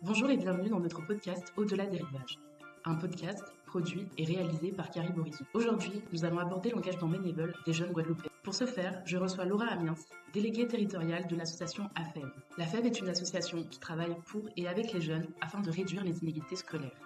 Bonjour et bienvenue dans notre podcast Au-delà des rivages. Un podcast produit et réalisé par Carrie Borizon. Aujourd'hui, nous allons aborder l'engagement bénévole des jeunes Guadeloupéens. Pour ce faire, je reçois Laura Amiens, déléguée territoriale de l'association AFEV. L'AFEV est une association qui travaille pour et avec les jeunes afin de réduire les inégalités scolaires.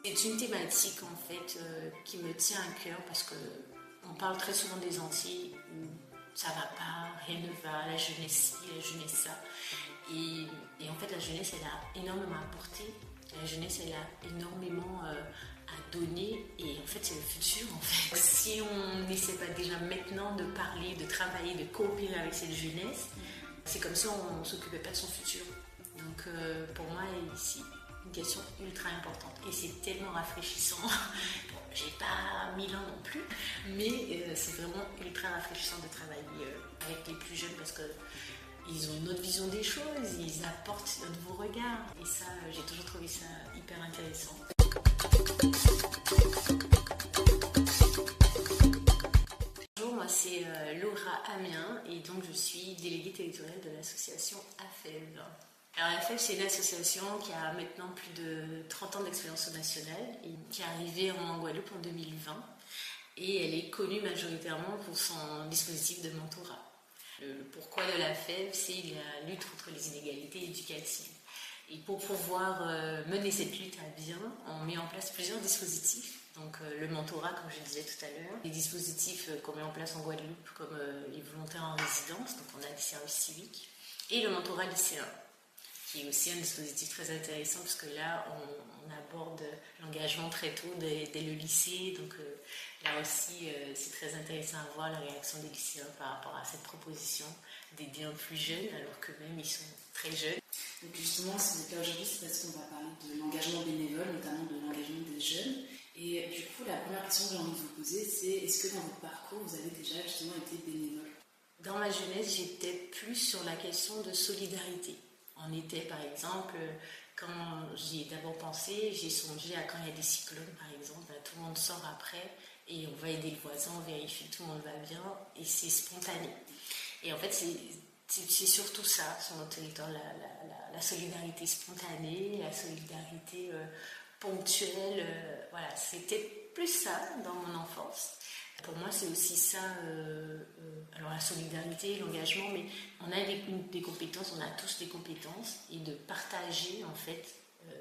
C'est une thématique en fait qui me tient à cœur parce que on parle très souvent des Antilles où ça va pas, rien ne va, la jeunesse ci, la jeunesse ça. Et en fait la jeunesse elle a énormément à apporter, la jeunesse elle a énormément à donner et en fait c'est le futur en fait. Si on n'essaie pas déjà maintenant de parler, de travailler, de coopérer avec cette jeunesse, c'est comme si on ne s'occupait pas de son futur. Donc pour moi ici, une question ultra importante et c'est tellement rafraîchissant. Bon, j'ai pas 1000 ans non plus, mais c'est vraiment ultra rafraîchissant de travailler avec les plus jeunes parce que ils ont une autre vision des choses, ils apportent un nouveau regard et ça, j'ai toujours trouvé ça hyper intéressant. Bonjour, moi c'est Laura Amiens et donc je suis déléguée territoriale de l'association AFEV. Alors AFEV c'est une association qui a maintenant plus de 30 ans d'expérience nationale et qui est arrivée en Guadeloupe en 2020 et elle est connue majoritairement pour son dispositif de mentorat. Le pourquoi de l'AFEV, c'est la lutte contre les inégalités éducatives. Et pour pouvoir mener cette lutte à bien, on met en place plusieurs dispositifs. Donc le mentorat, comme je disais tout à l'heure, les dispositifs qu'on met en place en Guadeloupe, comme les volontaires en résidence, donc on a des services civiques, et le mentorat lycéen, qui est aussi un dispositif très intéressant parce que là, on aborde l'engagement très tôt dès le lycée. Donc là aussi, c'est très intéressant à voir la réaction des lycéens par rapport à cette proposition d'aider un plus jeune, alors que même ils sont très jeunes. Donc justement, si vous êtes là aujourd'hui, c'est parce qu'on va parler de l'engagement bénévole, notamment de l'engagement des jeunes. Et du coup, la première question que j'ai envie de vous poser, c'est est-ce que dans votre parcours, vous avez déjà justement été bénévole ? Dans ma jeunesse, j'étais plus sur la question de solidarité. On était, par exemple, quand j'y ai d'abord pensé, j'ai songé à quand il y a des cyclones, par exemple, tout le monde sort après et on va aider le voisin, on vérifie que tout le monde va bien et c'est spontané. Et en fait, c'est surtout ça sur notre territoire, la solidarité spontanée, la solidarité ponctuelle. Voilà, c'était plus ça dans mon enfance. Pour moi, c'est aussi ça, alors la solidarité, l'engagement, mais on a des compétences, on a tous des compétences, et de partager en fait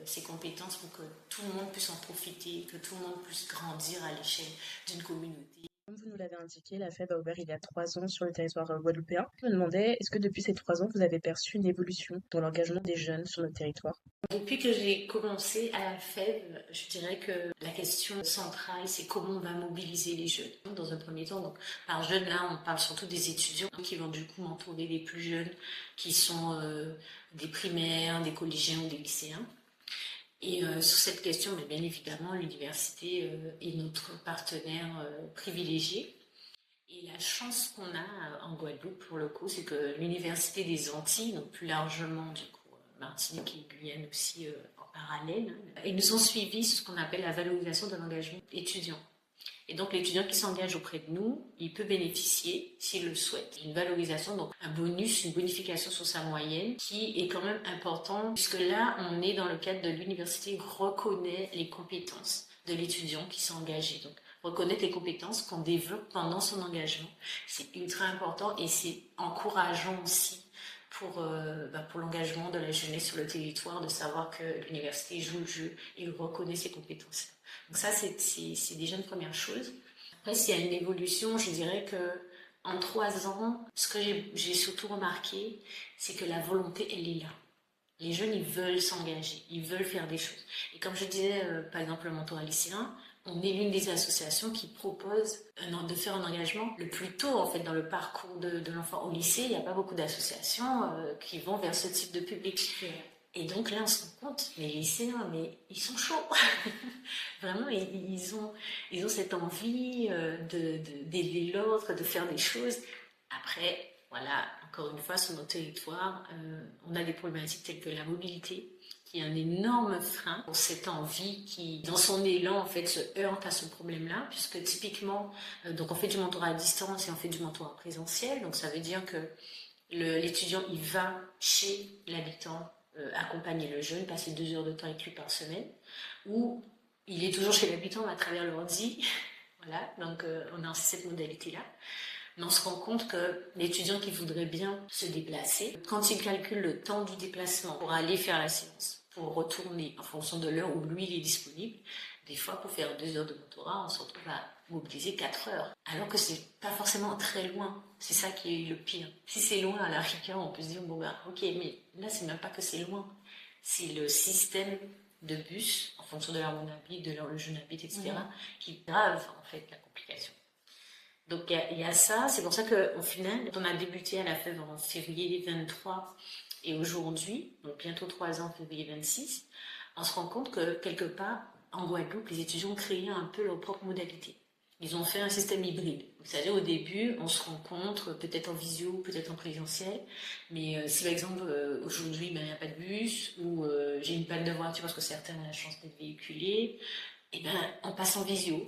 ces compétences pour que tout le monde puisse en profiter, que tout le monde puisse grandir à l'échelle d'une communauté. Comme vous nous l'avez indiqué, l'AFEV a ouvert il y a 3 ans sur le territoire guadeloupéen. Je me demandais, est-ce que depuis ces 3 ans, vous avez perçu une évolution dans l'engagement des jeunes sur notre territoire ? Depuis que j'ai commencé à la FEV, je dirais que la question centrale, c'est comment on va mobiliser les jeunes. Dans un premier temps, donc, par jeunes, là, on parle surtout des étudiants qui vont du coup mentorer les plus jeunes, qui sont des primaires, des collégiens ou des lycéens. Et sur cette question, bien évidemment, l'université est notre partenaire privilégié. Et la chance qu'on a en Guadeloupe, pour le coup, c'est que l'Université des Antilles, donc plus largement, du coup, Martinique et Guyane aussi en parallèle, ils nous ont suivis sur ce qu'on appelle la valorisation de l'engagement étudiant. Et donc l'étudiant qui s'engage auprès de nous, il peut bénéficier, s'il le souhaite, d'une valorisation, donc un bonus, une bonification sur sa moyenne, qui est quand même important, puisque là, on est dans le cadre de l'université, reconnaît les compétences de l'étudiant qui s'est engagé. Donc reconnaître les compétences qu'on développe pendant son engagement, c'est ultra important et c'est encourageant aussi pour l'engagement de la jeunesse sur le territoire, de savoir que l'université joue le jeu et reconnaît ses compétences. Donc ça, c'est déjà une première chose. Après, s'il y a une évolution, je dirais que en 3 ans, ce que j'ai surtout remarqué, c'est que la volonté, elle est là. Les jeunes, ils veulent s'engager, ils veulent faire des choses. Et comme je disais, par exemple, le mentorat lycéen, on est l'une des associations qui propose de faire un engagement le plus tôt en fait dans le parcours de l'enfant. Au lycée, il n'y a pas beaucoup d'associations qui vont vers ce type de public. Et donc là, on se rend compte, les lycéens, mais ils sont chauds. Vraiment, ils ont cette envie d'aider l'autre, de faire des choses. Après, voilà, encore une fois, sur notre territoire, on a des problématiques telles que la mobilité, qui est un énorme frein pour cette envie qui, dans son élan, en fait, se heurte à ce problème-là, puisque typiquement, donc on fait du mentorat à distance et on fait du mentorat présentiel, donc ça veut dire que l'étudiant, il va chez l'habitant accompagner le jeune, passer 2 heures de temps avec lui par semaine, où il est toujours chez l'habitant à travers l'ordi. Voilà, donc on a cette modalité-là. Mais on se rend compte que l'étudiant qui voudrait bien se déplacer, quand il calcule le temps du déplacement pour aller faire la séance, pour retourner en fonction de l'heure où lui il est disponible, des fois pour faire 2 heures de mentorat, on se retrouve à mobiliser 4 heures. Alors que c'est pas forcément très loin. C'est ça qui est le pire. Si c'est loin, à la rigueur, on peut se dire, bon ben ok, mais là c'est même pas que c'est loin. C'est le système de bus, en fonction de là où on habite, de là où le jeune habite, etc., qui grave en fait la complication. Donc il y a ça, c'est pour ça qu'au final, quand on a débuté à la FEV en février 23 et aujourd'hui, donc bientôt 3 ans, février 26, on se rend compte que quelque part, en Guadeloupe, les étudiants ont créé un peu leur propre modalité. Ils ont fait un système hybride. C'est-à-dire au début, on se rencontre peut-être en visio, peut-être en présentiel, mais si par exemple aujourd'hui il n'y a pas de bus ou j'ai une panne de voiture parce que certains ont la chance d'être véhiculés, et ben on passe en visio.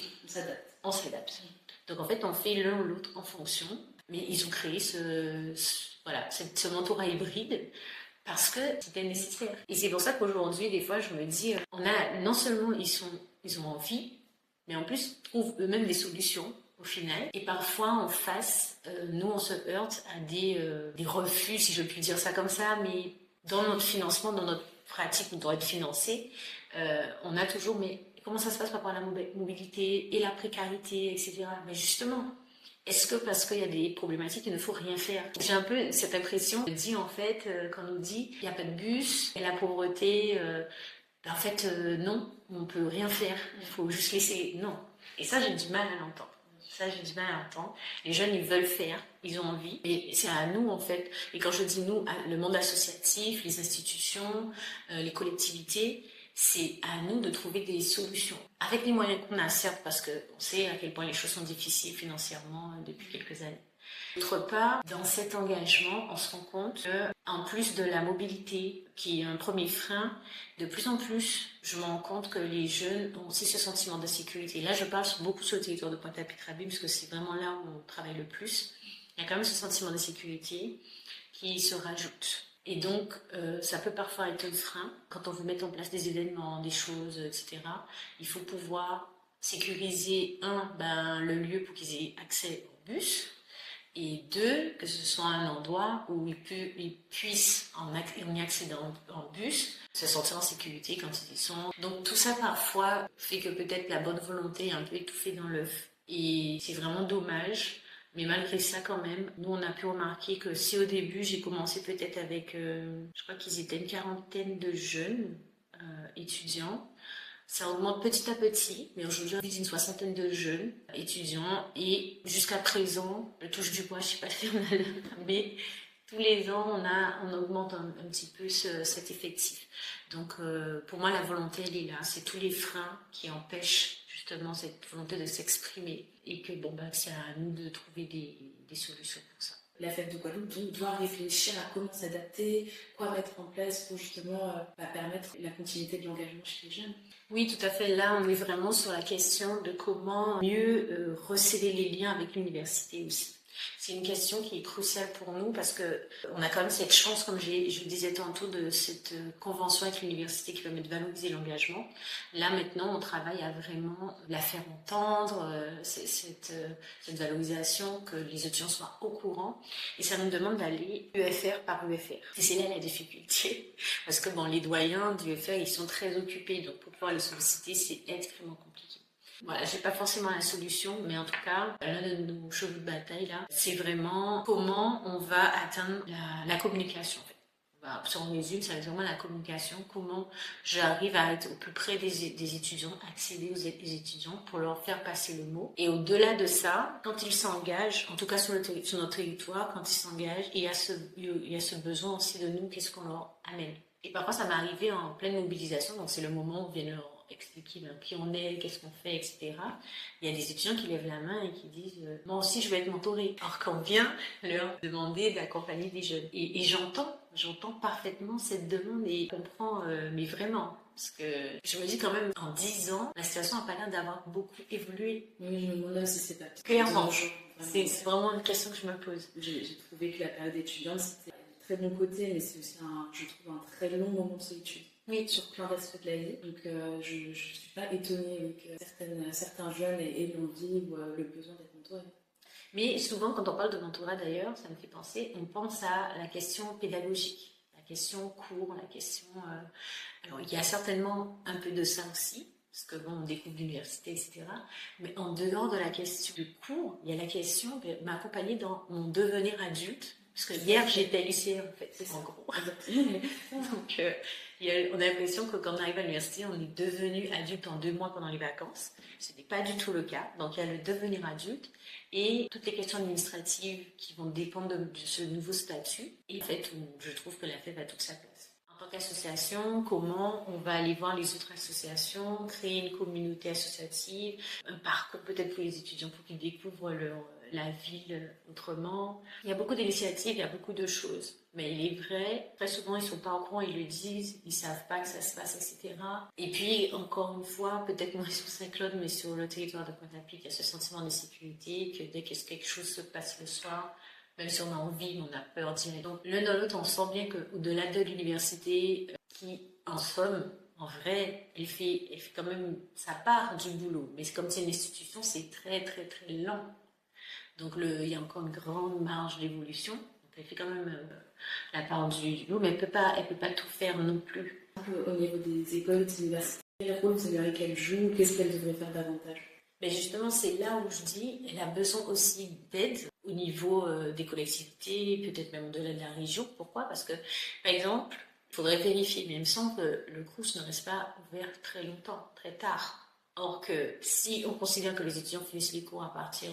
On s'adapte. Donc en fait, on fait l'un ou l'autre en fonction, mais ils ont créé ce mentorat hybride parce que c'était nécessaire. Et c'est pour ça qu'aujourd'hui, des fois, je me dis, non seulement ils ont envie, mais en plus, ils trouvent eux-mêmes des solutions au final. Et parfois, en face, nous, on se heurte à des refus, si je puis dire ça comme ça, mais dans notre financement, dans notre pratique, on doit être financé, on a toujours, mais comment ça se passe par rapport à la mobilité et la précarité, etc. Mais justement, est-ce que parce qu'il y a des problématiques, il ne faut rien faire? J'ai un peu cette impression, on dit en fait, quand on nous dit il n'y a pas de bus, et la pauvreté, en fait, non, on ne peut rien faire, il faut juste laisser. Non. Et ça, j'ai du mal à l'entendre. Les jeunes, ils veulent faire, ils ont envie, et c'est à nous en fait. Et quand je dis nous, le monde associatif, les institutions, les collectivités, c'est à nous de trouver des solutions. Avec les moyens qu'on a, certes, parce qu'on sait à quel point les choses sont difficiles financièrement depuis quelques années. D'autre part, dans cet engagement, on se rend compte qu'en plus de la mobilité, qui est un premier frein, de plus en plus, je me rends compte que les jeunes ont aussi ce sentiment d'insécurité. Là, je parle beaucoup sur le territoire de Pointe-à-Pitre, parce que c'est vraiment là où on travaille le plus. Il y a quand même ce sentiment d'insécurité qui se rajoute. Et donc, ça peut parfois être un frein quand on veut mettre en place des événements, des choses, etc. Il faut pouvoir sécuriser, le lieu pour qu'ils aient accès au bus, et 2, que ce soit un endroit où ils puissent, en y accédant en bus, se sentir en sécurité quand ils y sont. Donc tout ça, parfois, fait que peut-être la bonne volonté est un peu étouffée dans l'œuf. Et c'est vraiment dommage. Mais malgré ça, quand même, nous, on a pu remarquer que si au début, j'ai commencé peut-être avec, je crois qu'ils étaient une quarantaine de jeunes étudiants, ça augmente petit à petit, mais aujourd'hui, on vise une 60aine de jeunes étudiants et jusqu'à présent, je touche du bois, je ne suis pas fermale, mais tous les ans, on augmente un petit peu cet effectif. Donc, pour moi, la volonté, elle est là. C'est tous les freins qui empêchent justement cette volonté de s'exprimer et que c'est à nous de trouver des solutions pour ça. La FEV de Guadeloupe doit réfléchir à comment s'adapter, quoi mettre en place pour justement permettre la continuité de l'engagement chez les jeunes. Oui, tout à fait. Là, on est vraiment sur la question de comment mieux resserrer les liens avec l'université aussi. C'est une question qui est cruciale pour nous parce qu'on a quand même cette chance, comme je le disais tantôt, de cette convention avec l'université qui permet de valoriser l'engagement. Là, maintenant, on travaille à vraiment la faire entendre, cette valorisation, que les étudiants soient au courant. Et ça nous demande d'aller UFR par UFR. Et c'est là la difficulté. Parce que les doyens du UFR, ils sont très occupés. Donc, pour pouvoir les solliciter, c'est extrêmement compliqué. Voilà, j'ai pas forcément la solution, mais en tout cas, l'un de nos chevaux de bataille là, c'est vraiment comment on va atteindre la communication. En fait. Si on résume, c'est vraiment la communication. Comment j'arrive à être au plus près des étudiants, accéder aux étudiants pour leur faire passer le mot. Et au-delà de ça, quand ils s'engagent, en tout cas sur notre territoire, quand ils s'engagent, il y a ce besoin aussi de nous, qu'est-ce qu'on leur amène. Et parfois, ça m'est arrivé en pleine mobilisation, donc c'est le moment où vient leur expliquer qui on est, qu'est-ce qu'on fait, etc. Il y a des étudiants qui lèvent la main et qui disent « Moi aussi, je vais être mentorée ». Alors qu'on vient leur demander d'accompagner des jeunes. Et j'entends parfaitement cette demande et je comprends, mais vraiment. Parce que je me dis quand même, en 10 ans, la situation n'a pas l'air d'avoir beaucoup évolué. Oui, je me demande si c'est pas... Clairement, c'est vraiment une question que je me pose. J'ai trouvé que la période étudiante, c'était très bon côté, mais c'est aussi, je trouve, un très long moment de solitude. Oui. Sur plein d'aspects de la vie. Donc je ne suis pas étonnée que certains jeunes aient l'envie ou le besoin d'être mentorés. Mais souvent, quand on parle de mentorat d'ailleurs, ça me fait penser, on pense à la question pédagogique, la question cours, la question... Alors, il y a certainement un peu de ça aussi, parce que bon, on découvre l'université, etc. Mais en dehors de la question du cours, il y a la question de m'accompagner dans mon devenir adulte. Parce que hier, j'étais lycéenne, en fait, c'est en gros. Donc, on a l'impression que quand on arrive à l'université, on est devenu adulte en 2 mois pendant les vacances. Ce n'est pas du tout le cas. Donc, il y a le devenir adulte et toutes les questions administratives qui vont dépendre de ce nouveau statut. Et en fait, je trouve que la FEV a toute sa place. En tant qu'association, comment on va aller voir les autres associations, créer une communauté associative, un parcours peut-être pour les étudiants pour qu'ils découvrent la ville autrement. Il y a beaucoup d'initiatives, il y a beaucoup de choses. Mais il est vrai, très souvent, ils ne sont pas au courant, ils le disent, ils ne savent pas que ça se passe, etc. Et puis, encore une fois, peut-être moins sur Saint-Claude, mais sur le territoire de Pointe-à-Pitre, il y a ce sentiment d'insécurité, que dès que quelque chose se passe le soir, même si on a envie, on a peur d'y aller. Donc, l'un dans l'autre, on sent bien qu'au-delà de l'université, qui, en somme, en vrai, elle fait quand même sa part du boulot. Mais comme c'est une institution, c'est très, très, très lent. Donc, il y a encore une grande marge d'évolution. Donc, elle fait quand même la part du boulot, mais elle peut pas tout faire non plus. Au niveau des écoles, des universités, quel rôle vous aimeriez qu'elles jouent? Qu'est-ce qu'elles devraient faire davantage? Mais justement, c'est là où je dis, elle a besoin aussi d'aide au niveau des collectivités, peut-être même au-delà de la région. Pourquoi? Parce que, par exemple, il faudrait vérifier, mais il me semble que le Crous ne reste pas ouvert très longtemps, très tard. Or que si on considère que les étudiants finissent les cours à partir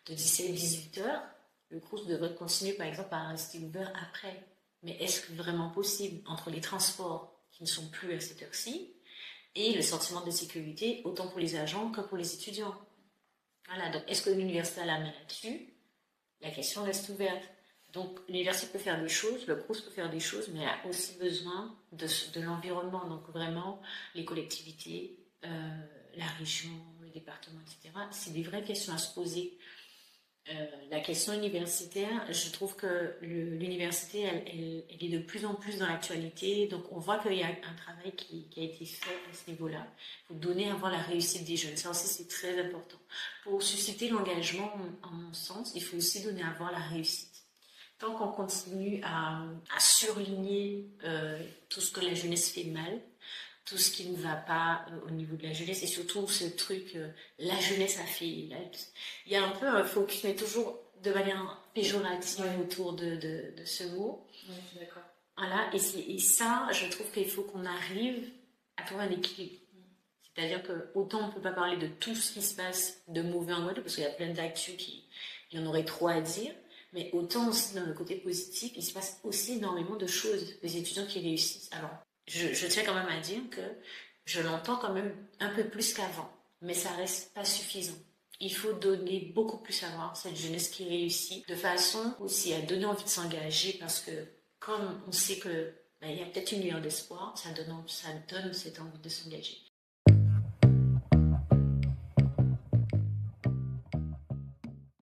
de 17-18 heures, le Crous devrait continuer, par exemple, à rester ouvert après. Mais est-ce que vraiment possible entre les transports qui ne sont plus à cette heure-ci et le sentiment de sécurité, autant pour les agents que pour les étudiants? Voilà, donc est-ce que l'université a la main là-dessus? La question reste ouverte. Donc l'université peut faire des choses, le Crous peut faire des choses, mais elle a aussi besoin de l'environnement. Donc vraiment, les collectivités, la région, le département, etc. C'est des vraies questions à se poser. La question universitaire, je trouve que l'université, elle est de plus en plus dans l'actualité. Donc, on voit qu'il y a un travail qui a été fait à ce niveau-là. Il faut donner à voir la réussite des jeunes. Ça aussi, c'est très important. Pour susciter l'engagement, en mon sens, il faut aussi donner à voir la réussite. Tant qu'on continue à surligner tout ce que la jeunesse fait mal, tout ce qui ne va pas au niveau de la jeunesse, et surtout ce truc, la jeunesse a fait. Il y a un peu un focus, mais toujours de manière péjorative autour de ce mot. Oui, je suis d'accord. Voilà, et ça, je trouve qu'il faut qu'on arrive à trouver un équilibre. C'est-à-dire que autant on ne peut pas parler de tout ce qui se passe de mauvais en Guadeloupe, parce qu'il y a plein d'actus il y en aurait trop à dire, mais autant aussi dans le côté positif, il se passe aussi énormément de choses, des étudiants qui réussissent. Alors, je tiens quand même à dire que je l'entends quand même un peu plus qu'avant, mais ça reste pas suffisant. Il faut donner beaucoup plus à voir cette jeunesse qui réussit, de façon aussi à donner envie de s'engager, parce que comme on sait que il y a peut-être une lueur d'espoir, ça donne cette envie de s'engager.